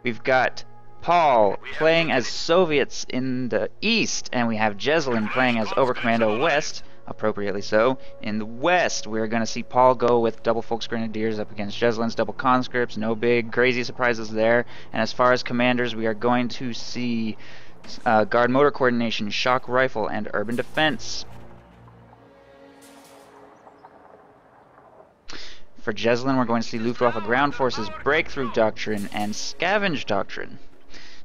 We've got Paul playing as Soviets in the east, and we have Jesulin playing as Oberkommando West, appropriately so. In the west, we're going to see Paul go with double Volksgrenadiers up against Jesulin's double conscripts. No big crazy surprises there. And as far as commanders, we are going to see Guard Motor Coordination, Shock Rifle, and Urban Defense. For Jesulin, we're going to see Luftwaffe Ground Forces, Breakthrough Doctrine, and Scavenge Doctrine.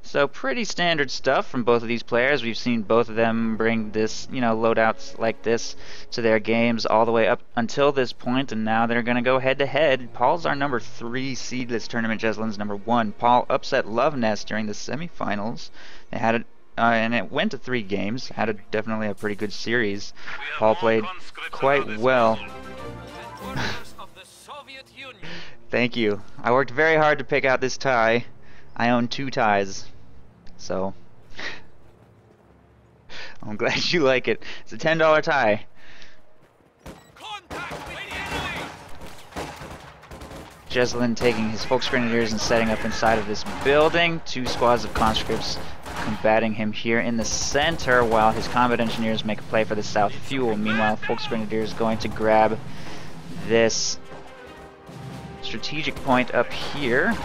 So pretty standard stuff from both of these players. We've seen both of them bring this, loadouts like this to their games all the way up until this point, and now they're going to go head-to-head. Paul's our number 3 seed this tournament. Jesulin's number 1. Paul upset Love Nest during the semifinals. They had it, and it went to 3 games. Had definitely a pretty good series. Paul played quite well. Thank you. I worked very hard to pick out this tie. I own 2 ties. So, I'm glad you like it. It's a $10 tie. Jesulin taking his Volksgrenadiers and setting up inside of this building. 2 squads of conscripts combating him here in the center, while his combat engineers make a play for the south fuel. Meanwhile, Volksgrenadiers going to grab this strategic point up here.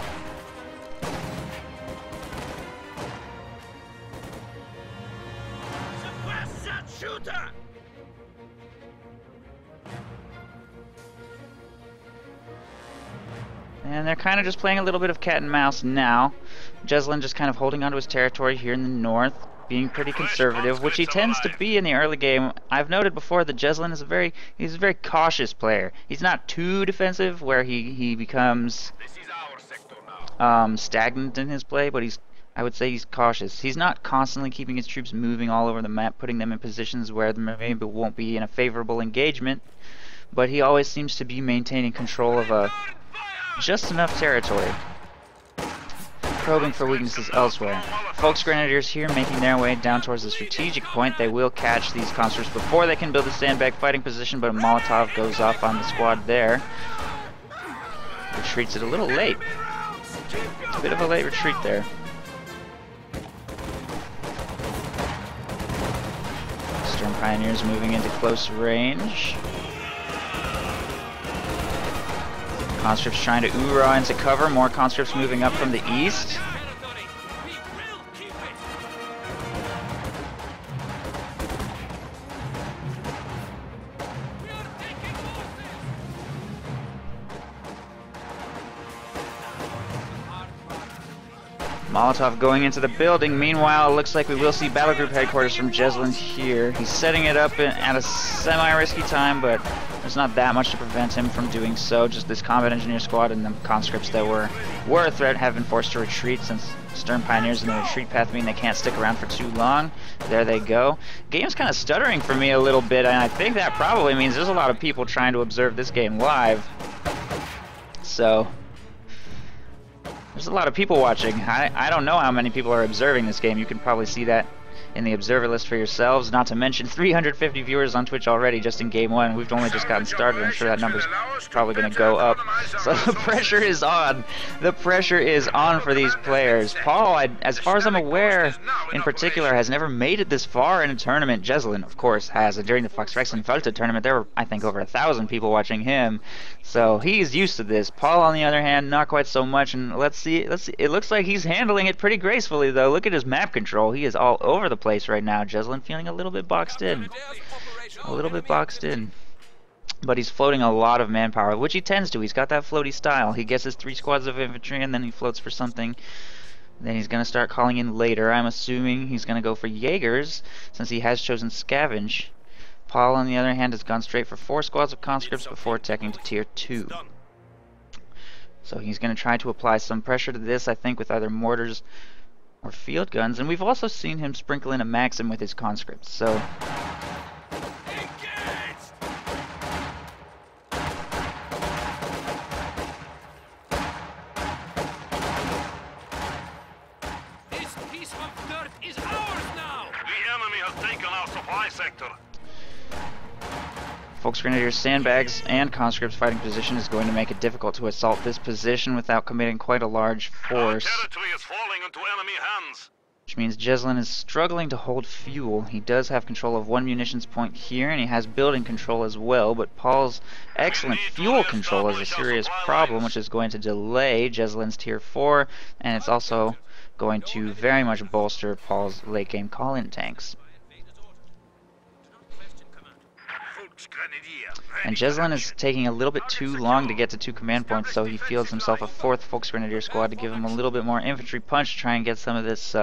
And they're kind of just playing a little bit of cat and mouse now. Jesulin just kind of holding onto his territory here in the north, being pretty conservative, which he tends to be in the early game. I've noted before that Jesulin is he's a very cautious player. He's not too defensive where he becomes stagnant in his play, but I would say he's cautious. He's not constantly keeping his troops moving all over the map, putting them in positions where they maybe won't be in a favorable engagement, but he always seems to be maintaining control of just enough territory, probing for weaknesses elsewhere. Volksgrenadiers here making their way down towards the strategic point. They will catch these conscripts before they can build a sandbag fighting position, but a Molotov goes off on the squad there. Retreats it a little late. A bit of a late retreat there. Stern Pioneers moving into close range. Conscripts trying to oorah into cover. More conscripts moving up from the east. Molotov going into the building. Meanwhile, it looks like we will see battle group headquarters from Jesulin here. He's setting it up at a semi-risky time, but there's not that much to prevent him from doing so. Just this combat engineer squad and the conscripts that were a threat have been forced to retreat, since Stern Pioneers in the retreat path mean they can't stick around for too long. There they go. Game's kind of stuttering for me a little bit, and I think that probably means there's a lot of people trying to observe this game live. So there's a lot of people watching. I don't know how many people are observing this game. You can probably see that in the observer list for yourselves, not to mention 350 viewers on Twitch already just in Game 1. We've only just gotten started. I'm sure that number's probably going to go up. So the pressure is on. The pressure is on for these players. Paul, as far as I'm aware, in particular, has never made it this far in a tournament. Jesulin, of course, has. During the Fox Rexenfeldt tournament, there were, I think, over 1,000 people watching him. So he's used to this. Paul, on the other hand, not quite so much. And let's see. It looks like he's handling it pretty gracefully, though. Look at his map control. He is all over the place right now. Jesulin feeling a little bit boxed in. But he's floating a lot of manpower, which he tends to. He's got that floaty style. He gets his 3 squads of infantry, and then he floats for something. Then he's going to start calling in later. I'm assuming he's going to go for Jaegers, since he has chosen Scavenge. Paul, on the other hand, has gone straight for 4 squads of conscripts before teching to tier 2. So he's going to try to apply some pressure to this, I think, with either mortars or field guns. And we've also seen him sprinkle in a Maxim with his conscripts. So this piece of dirt is ours now. The enemy has taken our supply sector. Folks Grenadiers, sandbags, and conscripts fighting position is going to make it difficult to assault this position without committing quite a large force. Our territory is falling into enemy hands. Which means Jesulin is struggling to hold fuel. He does have control of one munitions point here, and he has building control as well, but Paul's excellent fuel control is a serious problem, which is going to delay Jesulin's tier 4, and it's also going to very much bolster Paul's late game call-in tanks. And Jesulin is taking a little bit too long to get to 2 command points, so he fields himself a 4th Volksgrenadier squad to give him a little bit more infantry punch to try and get some of this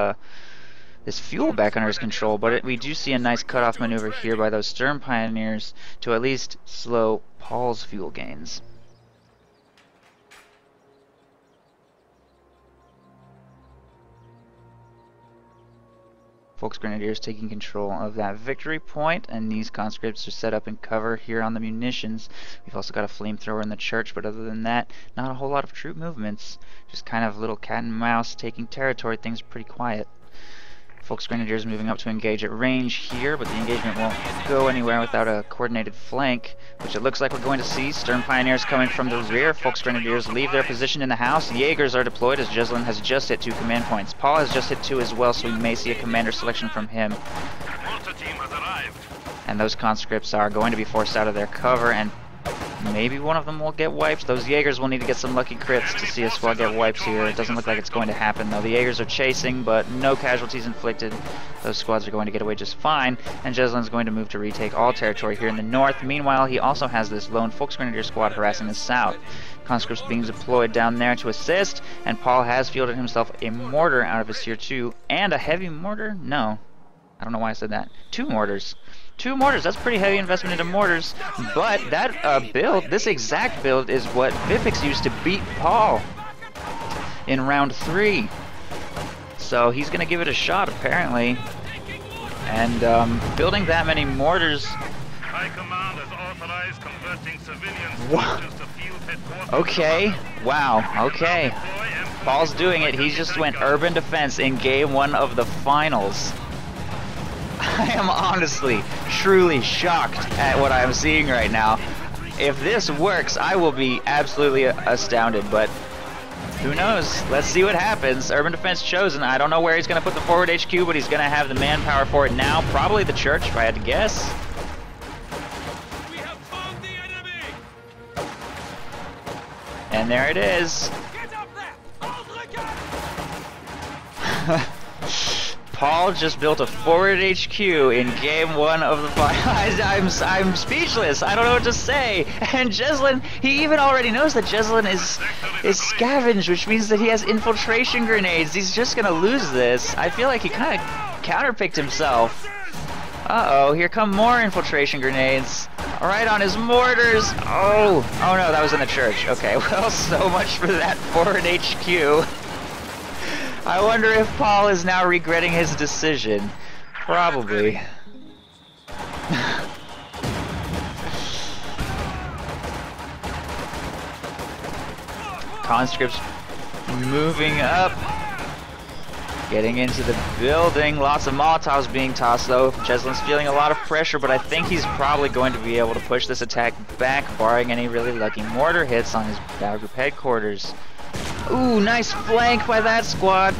this fuel back under his control. But we do see a nice cutoff maneuver here by those Sturm Pioneers to at least slow Paul's fuel gains. Volksgrenadiers taking control of that victory point, and these conscripts are set up in cover here on the munitions. We've also got a flamethrower in the church, but other than that, not a whole lot of troop movements. Just kind of little cat and mouse taking territory. Things are pretty quiet. Volksgrenadiers moving up to engage at range here, but the engagement won't go anywhere without a coordinated flank, which it looks like we're going to see. Sturm Pioneers coming from the rear. Volksgrenadiers leave their position in the house. Jaegers are deployed as Jesulin has just hit 2 command points. Paul has just hit 2 as well, so we may see a commander selection from him. And those conscripts are going to be forced out of their cover, and maybe one of them will get wiped. Those Jaegers will need to get some lucky crits to see a squad get wiped here. It doesn't look like it's going to happen, though. The Jaegers are chasing, but no casualties inflicted. Those squads are going to get away just fine, and Jesulin's going to move to retake all territory here in the north. Meanwhile, he also has this lone Volksgrenadier squad harassing the south. Conscripts being deployed down there to assist, and Paul has fielded himself a mortar out of his tier 2, and a heavy mortar? No. I don't know why I said that. 2 mortars. 2 mortars, that's pretty heavy investment into mortars, but that build, this exact build, is what Vipix used to beat Paul in round 3. So he's going to give it a shot, apparently. And building that many mortars... High Command has authorized converting civilians to field headquarters. Okay, wow, okay. Paul's doing it. He just went urban defense in game 1 of the finals. I am honestly, truly shocked at what I am seeing right now. If this works, I will be absolutely astounded, but who knows? Let's see what happens. Urban Defense chosen. I don't know where he's going to put the forward HQ, but he's going to have the manpower for it now. Probably the church, if I had to guess. We have found the enemy. And there it is. Get up there. Paul just built a forward HQ in game 1 of the finals. I'm speechless. I don't know what to say. And Jesulin, he even already knows that Jesulin is scavenged, which means that he has infiltration grenades. He's just gonna lose this. I feel like he kind of counterpicked himself. Uh-oh, here come more infiltration grenades. Right on his mortars. Oh no, that was in the church. Okay, well, so much for that forward HQ. I wonder if Paul is now regretting his decision. Probably. Conscripts moving up. Getting into the building. Lots of Molotovs being tossed, though. Jesulin's feeling a lot of pressure, but I think he's probably going to be able to push this attack back, barring any really lucky mortar hits on his battle group headquarters. Ooh, nice flank by that squad.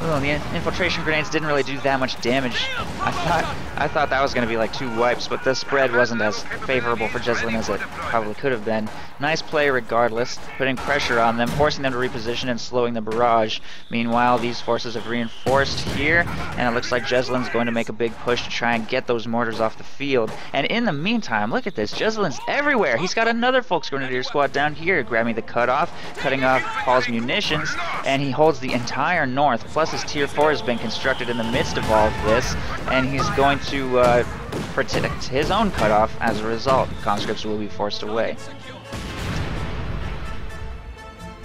Oh, the infiltration grenades didn't really do that much damage. I thought that was going to be like 2 wipes, but the spread wasn't as favorable for Jesulin as it probably could have been. Nice play regardless, putting pressure on them, forcing them to reposition and slowing the barrage. Meanwhile, these forces have reinforced here, and it looks like Jesulin's going to make a big push to try and get those mortars off the field. And in the meantime, look at this, Jesulin's everywhere. He's got another Volksgrenadier squad down here, grabbing the cutoff, cutting off Paul's munitions, and he holds the entire north, plus his tier 4 has been constructed in the midst of all of this, and he's going to protect his own cutoff as a result. Conscripts will be forced away.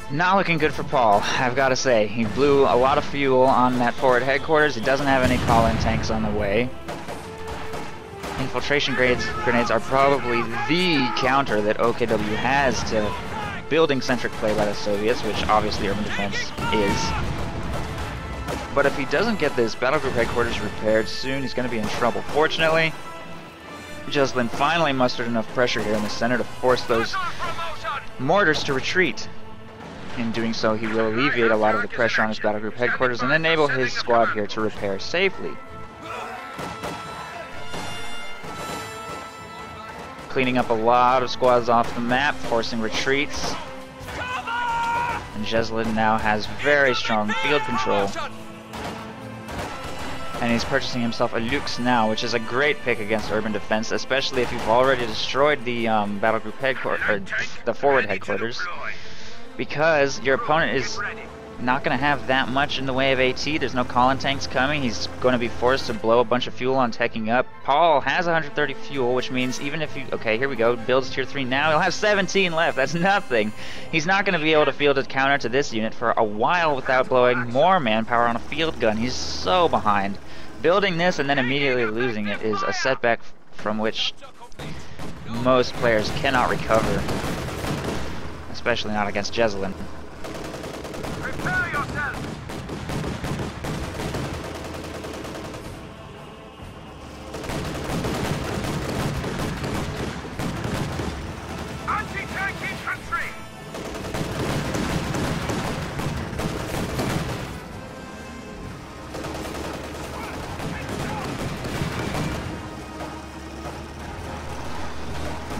Not looking good for Paul, I've got to say. He blew a lot of fuel on that forward headquarters. He doesn't have any call-in tanks on the way. Infiltration grenades are probably the counter that OKW has to building-centric play by the Soviets, which obviously urban defense is. But if he doesn't get this battlegroup headquarters repaired soon, he's going to be in trouble. Fortunately, Jesulin finally mustered enough pressure here in the center to force those mortars to retreat. In doing so, he will alleviate a lot of the pressure on his battle group headquarters and enable his squad here to repair safely. Cleaning up a lot of squads off the map, forcing retreats. And Jesulin now has very strong field control. And he's purchasing himself a Lux now, which is a great pick against urban defense, especially if you've already destroyed the battle group headquarters, or the forward headquarters. Because your opponent is not going to have that much in the way of AT. There's no Colin tanks coming. He's going to be forced to blow a bunch of fuel on teching up. Paul has 130 fuel, which means even if you... Okay, here we go. Builds tier 3 now. He'll have 17 left. That's nothing. He's not going to be able to field a counter to this unit for a while without blowing more manpower on a field gun. He's so behind. Building this and then immediately losing it is a setback from which most players cannot recover. Especially not against Jesulin. Prepare yourself! Anti-tank infantry!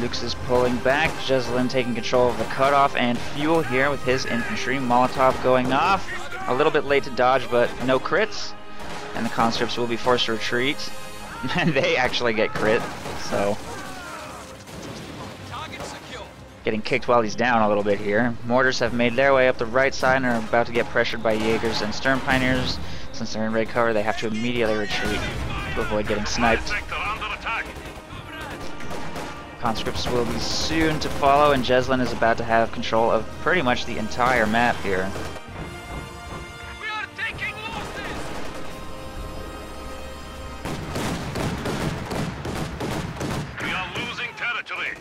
Lux is pulling back, Jesulin taking control of the cutoff and fuel here with his infantry. Molotov going off, a little bit late to dodge, but no crits. And the conscripts will be forced to retreat. And they actually get crit, so... Getting kicked while he's down a little bit here. Mortars have made their way up the right side and are about to get pressured by Jaegers and Sturm Pioneers. Since they're in red cover, they have to immediately retreat to avoid getting sniped. Conscripts will be soon to follow, and Jesulin is about to have control of pretty much the entire map here. We are taking losses! We are losing territory.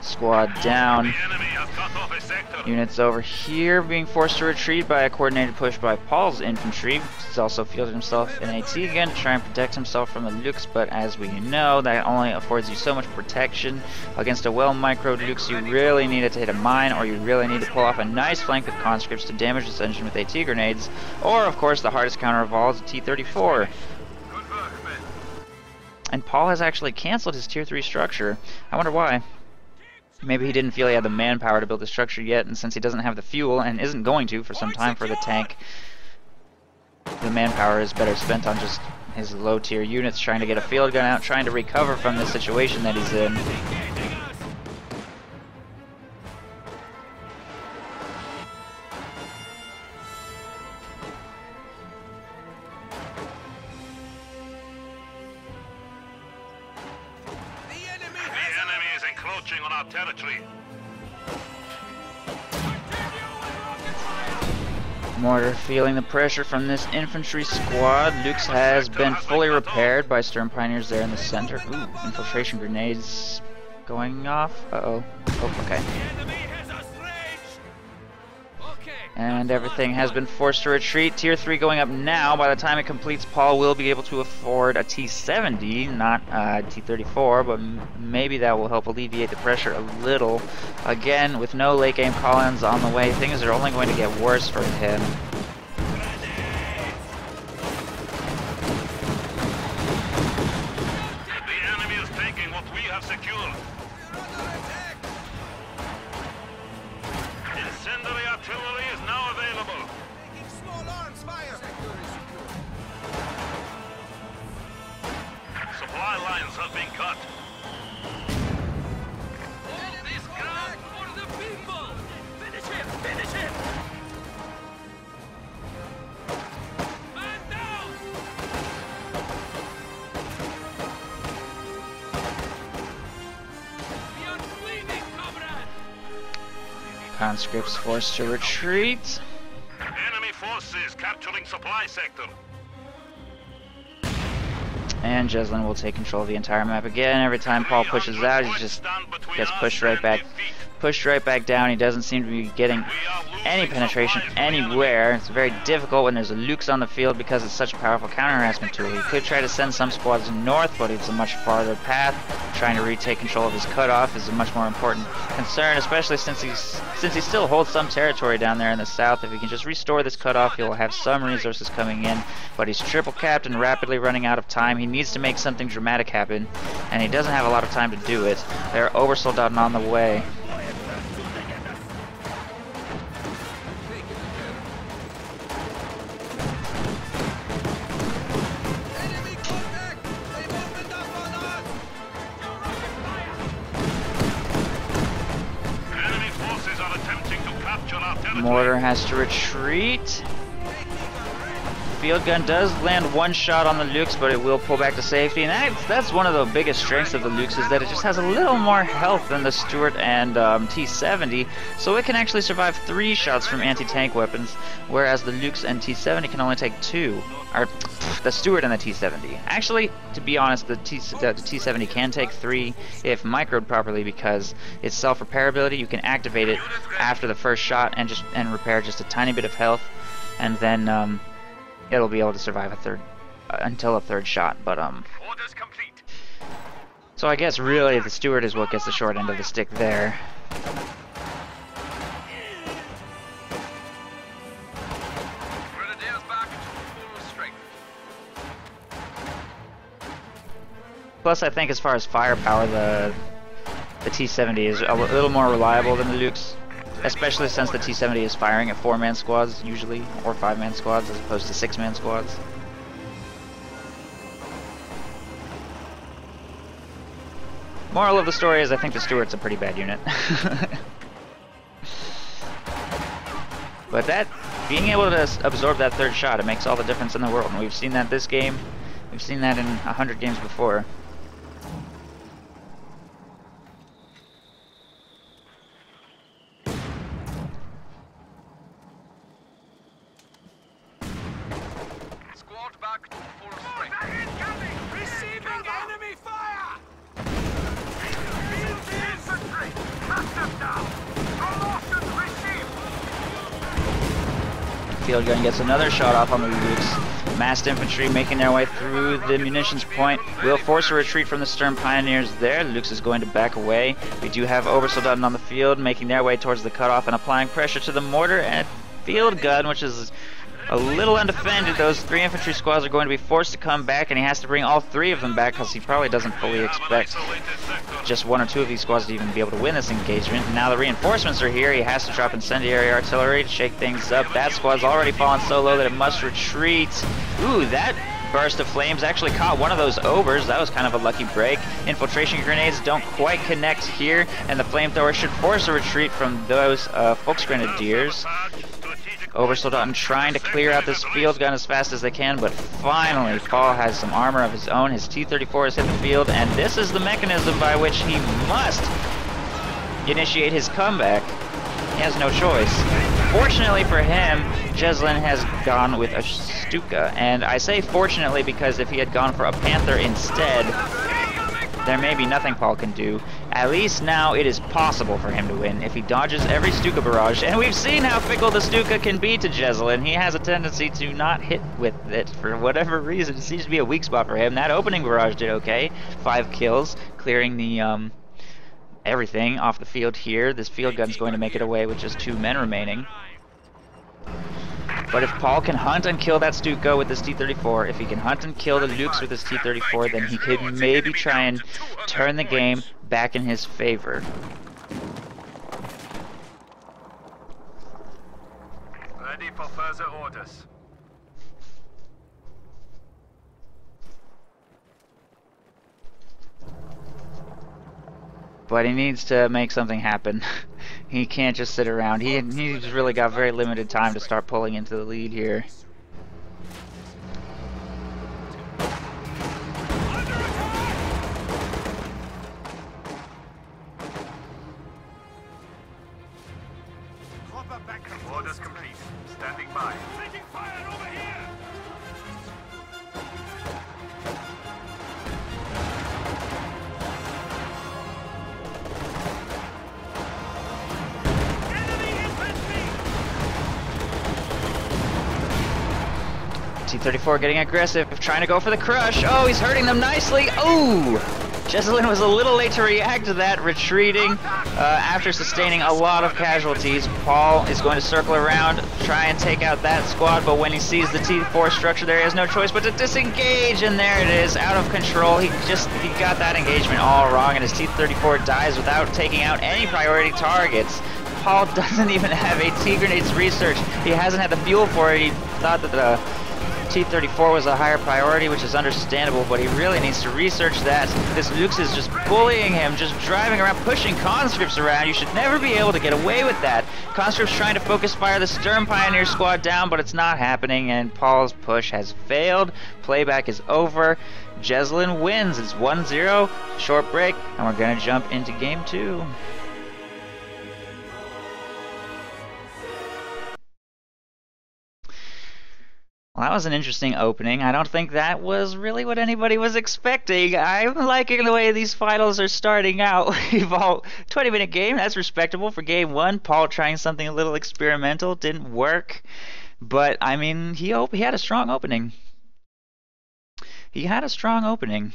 Squad down. The enemy has cut off a sector. Units over here being forced to retreat by a coordinated push by Paul's infantry. He's also fielded himself in AT again to try and protect himself from the Lux, but as we know, that only affords you so much protection. Against a well-microed Lux, you really need it to hit a mine, or you really need to pull off a nice flank with conscripts to damage this engine with AT grenades, or of course the hardest counter of all is a T-34. Good work, men. And Paul has actually cancelled his tier 3 structure. I wonder why. Maybe he didn't feel he had the manpower to build the structure yet, and since he doesn't have the fuel, and isn't going to for some time for the tank, the manpower is better spent on just his low tier units trying to get a field gun out, trying to recover from the situation that he's in. The enemy is encroaching on our territory. Mortar feeling the pressure from this infantry squad. Lux has been fully repaired by Sturm Pioneers there in the center. Ooh, infiltration grenades going off. Uh-oh. Oh, okay. And everything has been forced to retreat. Tier 3 going up now. By the time it completes, Paul will be able to afford a T-70, not a T-34, but maybe that will help alleviate the pressure a little. Again, with no late game call-ins on the way, things are only going to get worse for him. The enemy is taking what we have secured. Incendiary artillery is now available. Supply lines have been cut. All this ground for the people! Finish him! Finish him! Man down! We are bleeding, comrade! Conscripts forced to retreat. Enemy forces capturing supply sector. And Jesulin will take control of the entire map again. Every time Paul pushes out, he just gets pushed right back pushed right back down. He doesn't seem to be getting any penetration anywhere. It's very difficult when there's a Lux on the field because it's such a powerful counter-harassment tool. He could try to send some squads north, but it's a much farther path. Trying to retake control of his cutoff is a much more important concern, especially since he still holds some territory down there in the south. If he can just restore this cutoff, he'll have some resources coming in, but he's triple capped and rapidly running out of time. He needs to make something dramatic happen, and he doesn't have a lot of time to do it. They're oversoldating on the way. Mortar has to retreat. Field gun does land one shot on the Lux, but it will pull back to safety. And that's one of the biggest strengths of the Lux, is that it just has a little more health than the Stuart and T-70, so it can actually survive 3 shots from anti-tank weapons, whereas the Lux and T-70 can only take 2. Or the Stuart and the T-70. Actually, to be honest, the T-70 can take 3 if microed properly, because its self-repairability, you can activate it after the first shot and repair just a tiny bit of health, and then it'll be able to survive until a third shot. But Orders complete. so I guess really the Stuart is what gets the short end of the stick there. Grenadiers back to full strength. Plus, I think as far as firepower, the T-70 is a little more reliable than the Lux, especially since the T-70 is firing at 4-man squads usually, or 5-man squads as opposed to 6-man squads. Moral of the story is I think the Stuart's a pretty bad unit. But being able to absorb that third shot, it makes all the difference in the world. And we've seen that this game. We've seen that in 100 games before. Squad back to full strength. Receiving enemy fire! Infantry! Cut them down! Promotion received! Field gun gets another shot off on the Lux. Massed infantry making their way through the munitions point will force a retreat from the Stern Pioneers there. Lux is going to back away. We do have Obersoldaten on the field making their way towards the cutoff and applying pressure to the mortar and field gun, which is a little undefended. Those 3 infantry squads are going to be forced to come back, and he has to bring all 3 of them back because he probably doesn't fully expect just 1 or 2 of these squads to even be able to win this engagement. And now the reinforcements are here. He has to drop incendiary artillery to shake things up. That squad's already fallen so low that it must retreat. Ooh, that burst of flames actually caught one of those Obers. That was kind of a lucky break. Infiltration grenades don't quite connect here, and the flamethrower should force a retreat from those Volksgrenadiers. Obersoldaten trying to clear out this field gun as fast as they can, but finally Paul has some armor of his own. His T-34 has hit the field, and this is the mechanism by which he must initiate his comeback. He has no choice. Fortunately for him, Jesulin has gone with a Stuka, and I say fortunately because if he had gone for a Panther instead, there may be nothing Paul can do. At least now it is possible for him to win if he dodges every Stuka barrage, and we've seen how fickle the Stuka can be to Jesulin. He has a tendency to not hit with it for whatever reason. It seems to be a weak spot for him. That opening barrage did okay. 5 kills, clearing the everything off the field here. This field gun's going to make it away with just 2 men remaining. But if Paul can hunt and kill that Stuka with his T-34, if he can hunt and kill the Lux with his T-34, then he could maybe try and turn the game back in his favor. Ready for further orders. But he needs to make something happen. He can't just sit around. He's really got very limited time to start pulling into the lead here. Orders complete. Standing by. Taking fire over here! T-34 getting aggressive, trying to go for the crush. Oh, he's hurting them nicely. Oh! Jesulin was a little late to react to that, retreating after sustaining a lot of casualties. Paul is going to circle around, try and take out that squad, but when he sees the T4 structure there, he has no choice but to disengage, and there it is, out of control. He got that engagement all wrong, and his T-34 dies without taking out any priority targets. Paul doesn't even have a T-grenades research. He hasn't had the fuel for it. He thought that the T-34 was a higher priority, which is understandable, but he really needs to research that. This Nukes is just bullying him, just driving around, pushing conscripts around. You should never be able to get away with that. Conscripts trying to focus fire the Sturm Pioneer squad down, but it's not happening, and Paul's push has failed. Playback is over. Jesulin wins. It's 1-0, short break, and we're going to jump into game 2. Well, that was an interesting opening. I don't think that was really what anybody was expecting. I'm liking the way these finals are starting out. We've all 20-minute game. That's respectable for game 1. Paul trying something a little experimental, didn't work, but I mean, he had a strong opening. He had a strong opening.